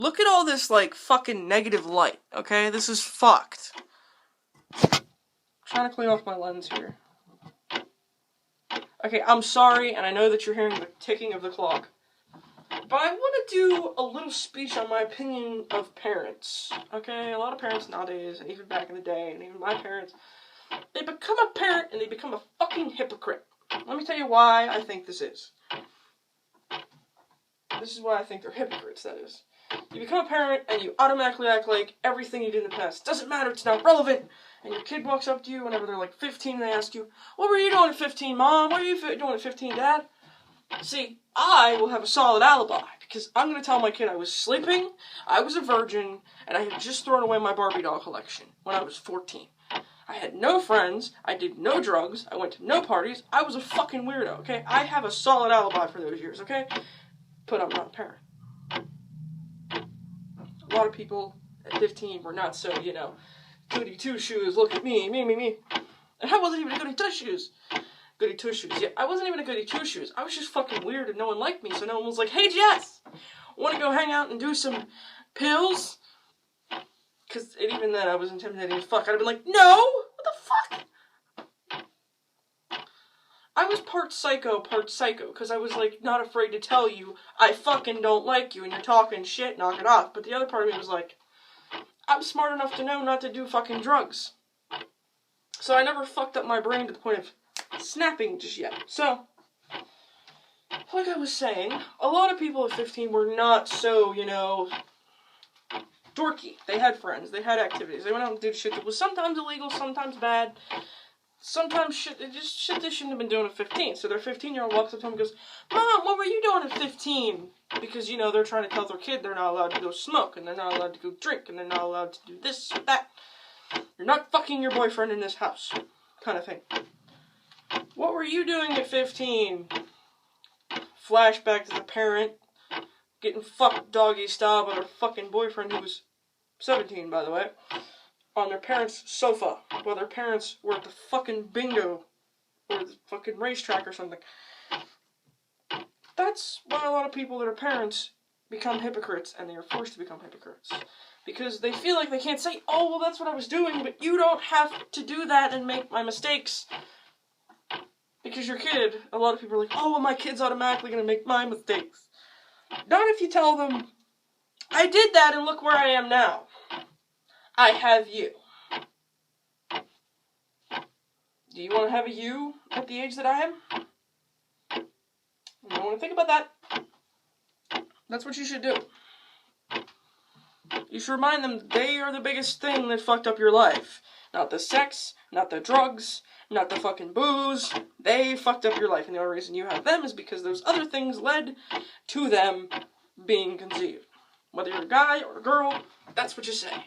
Look at all this, like, fucking negative light, okay? This is fucked. I'm trying to clean off my lens here. Okay, I'm sorry, and I know that you're hearing the ticking of the clock. But I want to do a little speech on my opinion of parents, okay? A lot of parents nowadays, and even back in the day, and even my parents, they become a parent and they become a fucking hypocrite. Let me tell you why I think this is. This is why I think they're hypocrites, that is. You become a parent and you automatically act like everything you did in the past doesn't matter, it's not relevant. And your kid walks up to you whenever they're like 15 and they ask you, what were you doing at 15, Mom? What are you doing at 15, Dad? See, I will have a solid alibi, because I'm going to tell my kid I was sleeping, I was a virgin, and I had just thrown away my Barbie doll collection when I was 14. I had no friends, I did no drugs, I went to no parties, I was a fucking weirdo, okay? I have a solid alibi for those years, okay? But I'm not a parent. A lot of people at 15 were not so, goody two-shoes, look at me. And I wasn't even a goody two-shoes. Goody two-shoes. Yeah, I wasn't even a goody two-shoes. I was just fucking weird and no one liked me, so no one was like, hey, Jess, want to go hang out and do some pills? Because even then I was intimidating as fuck. I'd have been like, no! What the fuck? I was part psycho, because I was, like, not afraid to tell you, I fucking don't like you, and you're talking shit, knock it off. But the other part of me was like, I'm smart enough to know not to do fucking drugs. So I never fucked up my brain to the point of snapping just yet. So, like I was saying, a lot of people at 15 were not so, dorky. They had friends, they had activities, they went out and did shit that was sometimes illegal, sometimes bad, sometimes shit they shouldn't have been doing at 15. So their 15-year-old walks up to them and goes, Mom, what were you doing at 15? Because, they're trying to tell their kid they're not allowed to go smoke, and they're not allowed to go drink, and they're not allowed to do this or that. You're not fucking your boyfriend in this house, kind of thing. What were you doing at 15? Flashback to the parent getting fucked doggy style by their fucking boyfriend, who was 17, by the way, on their parents' sofa, while their parents were at the fucking bingo, or the fucking racetrack or something. That's why a lot of people that are parents become hypocrites, and they are forced to become hypocrites. Because they feel like they can't say, oh, well, that's what I was doing, but you don't have to do that and make my mistakes. Because your kid, a lot of people are like, oh, well, my kid's automatically going to make my mistakes. Not if you tell them, I did that and look where I am now. I have you. Do you want to have a you at the age that I am? You don't want to think about that. That's what you should do. You should remind them they are the biggest thing that fucked up your life. Not the sex, not the drugs, not the fucking booze. They fucked up your life, and the only reason you have them is because those other things led to them being conceived. Whether you're a guy or a girl, that's what you say.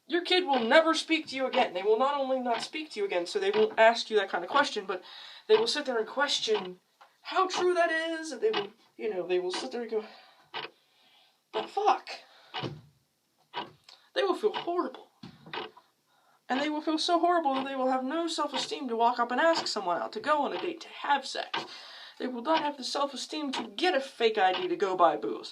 Your kid will never speak to you again. They will not only not speak to you again, so they won't ask you that kind of question, but they will sit there and question how true that is, and they will, they will sit there and go, the fuck? They will feel horrible. And they will feel so horrible that they will have no self-esteem to walk up and ask someone out to go on a date, to have sex. They will not have the self-esteem to get a fake ID to go buy booze.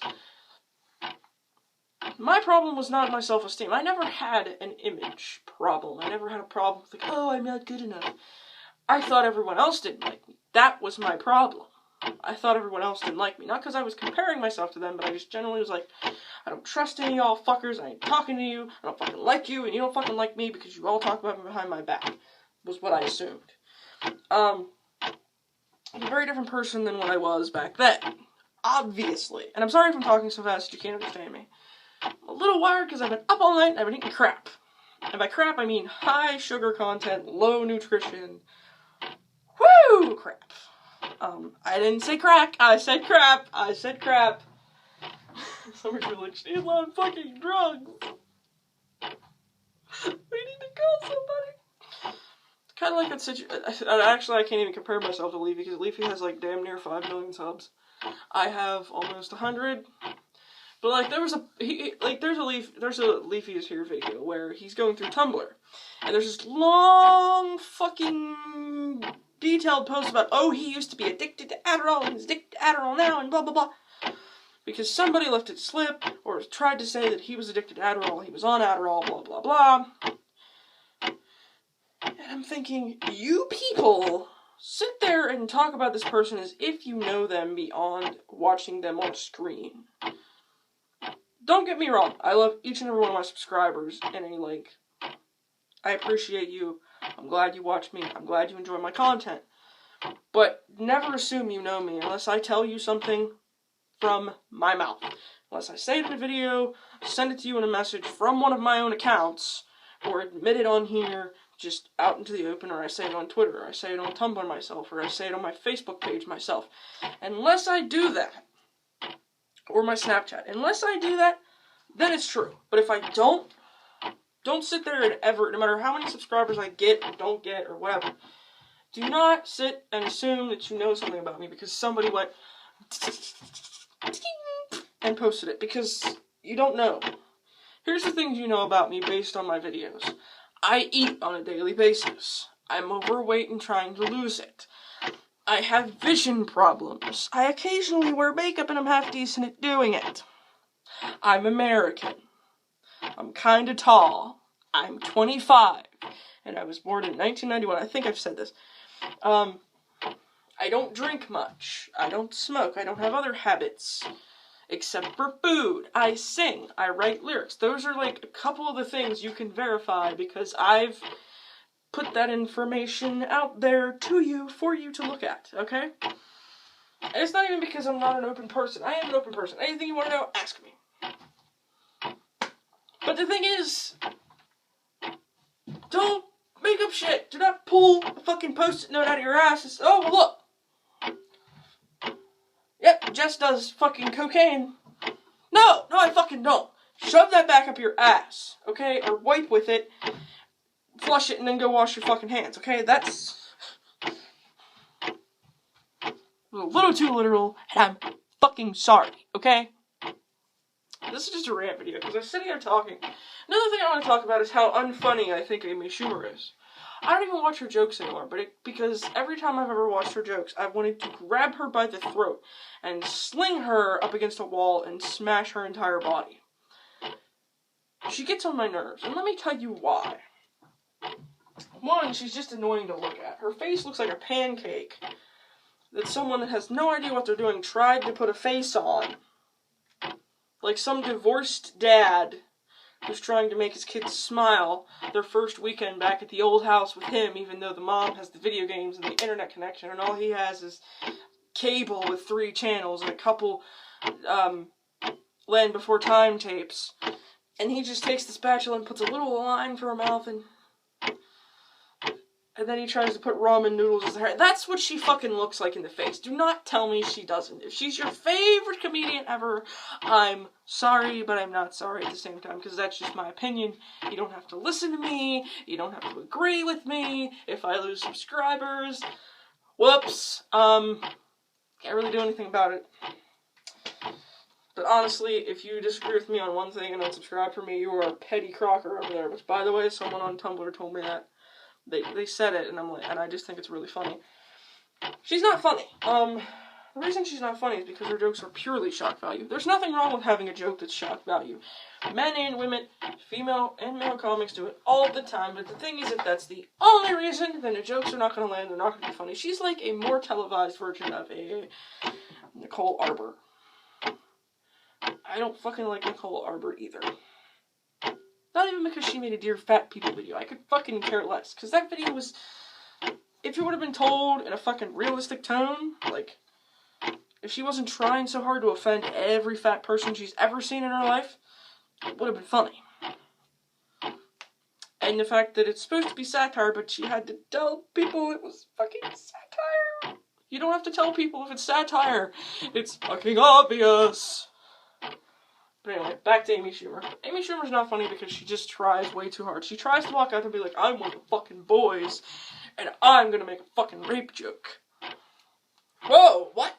My problem was not my self-esteem. I never had an image problem. I never had a problem with, like, oh, I'm not good enough. I thought everyone else didn't like me. That was my problem. I thought everyone else didn't like me. Not because I was comparing myself to them, but I just generally was like, I don't trust any of y'all fuckers, I ain't talking to you, I don't fucking like you, and you don't fucking like me because you all talk about me behind my back, was what I assumed. I'm a very different person than what I was back then. Obviously. And I'm sorry if I'm talking so fast that you can't understand me. I'm a little wired because I've been up all night and I've been eating crap. And by crap, I mean high sugar content, low nutrition, woo crap. I didn't say crack, I said crap, Somebody's like, she's on fucking drugs. We need to call somebody. It's kind of like that situation. Actually, I can't even compare myself to Leafy, because Leafy has like damn near 5 million subs. I have almost 100. But like, there's a Leafy is Here video where he's going through Tumblr, and there's this long fucking detailed post about, oh, he used to be addicted to Adderall, and he's addicted to Adderall now, and blah blah blah. because somebody left it slip or tried to say that he was addicted to Adderall, he was on Adderall, blah, blah, blah. And I'm thinking, you people sit there and talk about this person as if you know them beyond watching them on a screen. Don't get me wrong, I love each and every one of my subscribers, and I appreciate you. I'm glad you watch me. I'm glad you enjoy my content. But never assume you know me unless I tell you something from my mouth. Unless I say it in a video, send it to you in a message from one of my own accounts, or admit it on here, just out into the open, or I say it on Twitter, or I say it on Tumblr myself, or I say it on my Facebook page myself. Unless I do that, or my Snapchat, unless I do that, then it's true. But if I don't sit there and ever, no matter how many subscribers I get or don't get or whatever, do not sit and assume that you know something about me because somebody went and posted it, because you don't know. Here's the things you know about me based on my videos. I eat on a daily basis. I'm overweight and trying to lose it. I have vision problems. I occasionally wear makeup and I'm half decent at doing it. I'm American. I'm kinda tall. I'm 25. And I was born in 1991. I think I've said this. I don't drink much. I don't smoke. I don't have other habits. Except for food. I sing. I write lyrics. Those are like a couple of the things you can verify because I've put that information out there to you for you to look at, okay? And it's not even because I'm not an open person. I am an open person. Anything you want to know, ask me. But the thing is, don't make up shit. Do not pull a fucking post-it note out of your ass and say, oh, well, look. Yep, Jess does fucking cocaine. No, I fucking don't. Shove that back up your ass, okay? Or wipe with it, flush it, and then go wash your fucking hands, okay? That's a little too literal, and I'm fucking sorry, okay? This is just a rant video, because I'm sitting here talking. Another thing I want to talk about is how unfunny I think Amy Schumer is. I don't even watch her jokes anymore, because every time I've ever watched her jokes, I've wanted to grab her by the throat and sling her up against a wall and smash her entire body. She gets on my nerves, and let me tell you why. One, she's just annoying to look at. Her face looks like a pancake that someone that has no idea what they're doing tried to put a face on. Like some divorced dad who's trying to make his kids smile their first weekend back at the old house with him, even though the mom has the video games and the internet connection, and all he has is cable with 3 channels and a couple Land Before Time tapes. And he just takes the spatula and puts a little line for her mouth, and then he tries to put ramen noodles as her hair. That's what she fucking looks like in the face. Do not tell me she doesn't. If she's your favorite comedian ever, I'm sorry, but I'm not sorry at the same time, because that's just my opinion. You don't have to listen to me. You don't have to agree with me. If I lose subscribers, whoops. Can't really do anything about it. But honestly, if you disagree with me on one thing and unsubscribe for me, you are a petty crocker over there. Which, by the way, someone on Tumblr told me that. They said it, and I just think it's really funny. She's not funny. The reason she's not funny is because her jokes are purely shock value. There's nothing wrong with having a joke that's shock value. Men and women, female and male comics do it all the time, but the thing is, if that's the only reason, then the jokes are not going to land, they're not going to be funny. She's like a more televised version of a Nicole Arbor. I don't fucking like Nicole Arbor either. Not even because she made a Dear Fat People video. I could fucking care less. Because that video was... If it would have been told in a fucking realistic tone, like... If she wasn't trying so hard to offend every fat person she's ever seen in her life, it would have been funny. And the fact that it's supposed to be satire, but she had to tell people it was fucking satire. You don't have to tell people if it's satire. It's fucking obvious. But anyway, back to Amy Schumer. Amy Schumer's not funny because she just tries way too hard. She tries to walk out there and be like, I'm one of the fucking boys, and I'm gonna make a fucking rape joke. Whoa, what?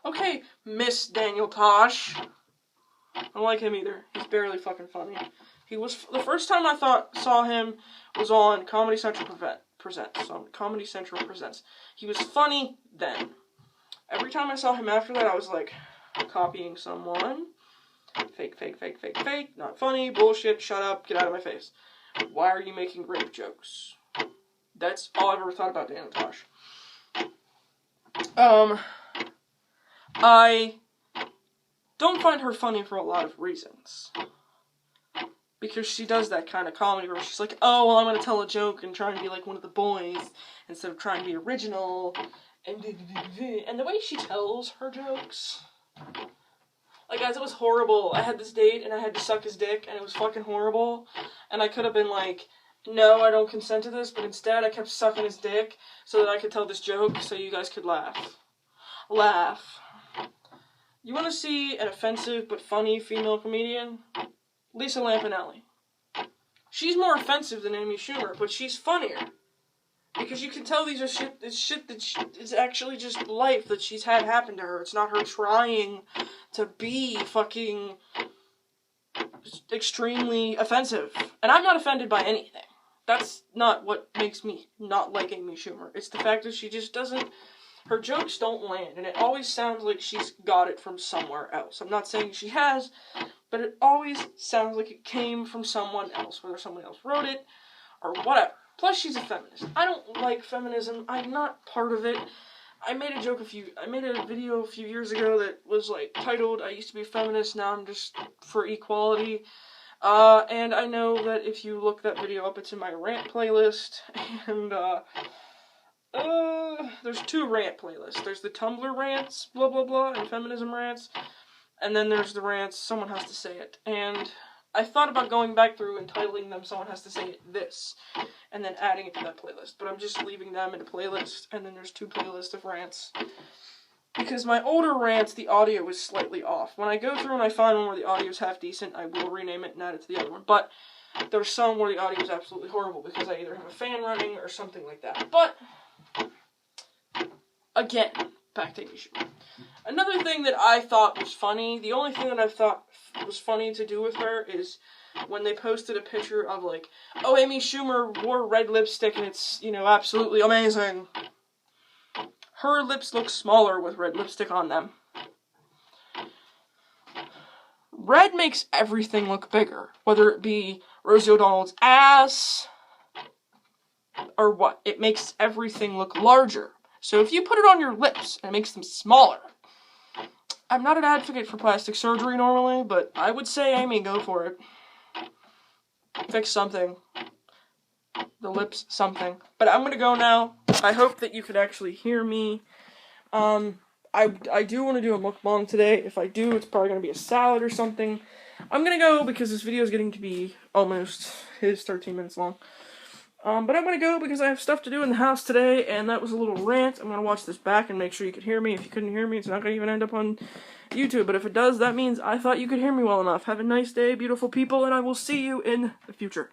Okay, Miss Daniel Tosh. I don't like him either. He's barely fucking funny. He was, the first time I saw him was on Comedy Central Presents. He was funny then. Every time I saw him after that, I was like, copying someone. Fake, fake, fake, fake, fake. Not funny. Bullshit. Shut up. Get out of my face. Why are you making rape jokes? That's all I've ever thought about Dana Tosh. I don't find her funny for a lot of reasons. Because she does that kind of comedy where she's like, oh, well, I'm going to tell a joke and try and be like one of the boys instead of trying to be original. And the way she tells her jokes. Like, guys, it was horrible. I had this date and I had to suck his dick and it was fucking horrible. And I could have been like, no, I don't consent to this, but instead I kept sucking his dick so that I could tell this joke so you guys could laugh. Laugh. You want to see an offensive but funny female comedian? Lisa Lampanelli. She's more offensive than Amy Schumer, but she's funnier. Because you can tell these are shit that is actually just life that she's had happen to her. It's not her trying to be fucking extremely offensive. And I'm not offended by anything. That's not what makes me not like Amy Schumer. It's the fact that she just doesn't... Her jokes don't land, and it always sounds like she's got it from somewhere else. I'm not saying she has, but it always sounds like it came from someone else, whether someone else wrote it, or whatever. Plus, she's a feminist. I don't like feminism. I'm not part of it. I made a video a few years ago that was, like, titled, I used to be a feminist, now I'm just for equality. And I know that if you look that video up, it's in my Rant playlist, and, there's two rant playlists. There's the Tumblr rants, blah, blah, blah, and feminism rants. And then there's the rants, someone has to say it. And I thought about going back through and titling them Someone Has to Say It This, and then adding it to that playlist. But I'm just leaving them in a playlist, and then there's two playlists of rants. Because my older rants, the audio is slightly off. When I go through and I find one where the audio is half decent, I will rename it and add it to the other one. But there's some where the audio is absolutely horrible, because I either have a fan running or something like that. But... again, back to Amy Schumer. Another thing that I thought was funny, the only thing that I thought was funny to do with her is when they posted a picture of, like, oh, Amy Schumer wore red lipstick and it's, you know, absolutely amazing. Her lips look smaller with red lipstick on them. Red makes everything look bigger, whether it be Rosie O'Donnell's ass or what. It makes everything look larger. So if you put it on your lips, it makes them smaller. I'm not an advocate for plastic surgery normally, but I would say, Amy, go for it. Fix something. The lips, something. But I'm gonna go now. I hope that you could actually hear me. I do want to do a mukbang today. If I do, it's probably gonna be a salad or something. I'm gonna go because this video is getting to be almost 13 minutes long. But I'm going to go because I have stuff to do in the house today, and that was a little rant. I'm going to watch this back and make sure you could hear me. If you couldn't hear me, it's not going to even end up on YouTube. But if it does, that means I thought you could hear me well enough. Have a nice day, beautiful people, and I will see you in the future.